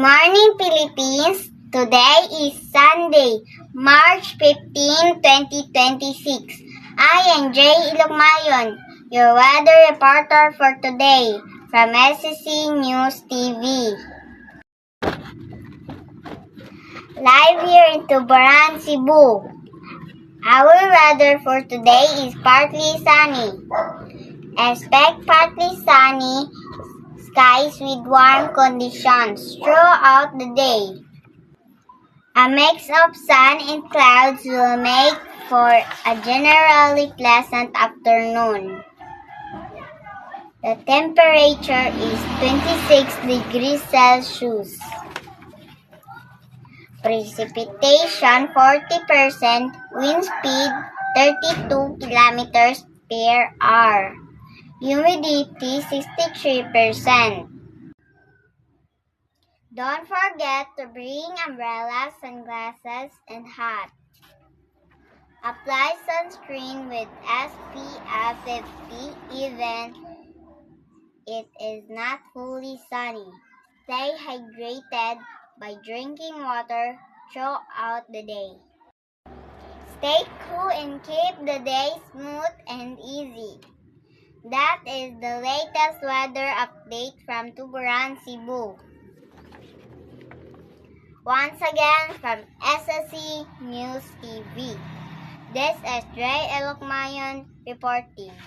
morning, Philippines! Today is Sunday, March 15, 2026. I am Jay Ilugmayon, your weather reporter for today from SCC News TV. Live here in Tuburan, Cebu. Our weather for today is partly sunny. Expect partly sunny skies with warm conditions throughout the day. A mix of sun and clouds will make for a generally pleasant afternoon. The temperature is 26 degrees Celsius. Precipitation 40%, wind speed 32 kilometers per hour. Humidity 63%. Don't forget to bring umbrellas, sunglasses, and hat. Apply sunscreen with SPF 50 even it is not fully sunny. Stay hydrated by drinking water throughout the day. Stay cool and keep the day smooth and easy. That is the latest weather update from Tuburan, Cebu. Once again from SSC News TV. This is Dre Ilugmayon reporting.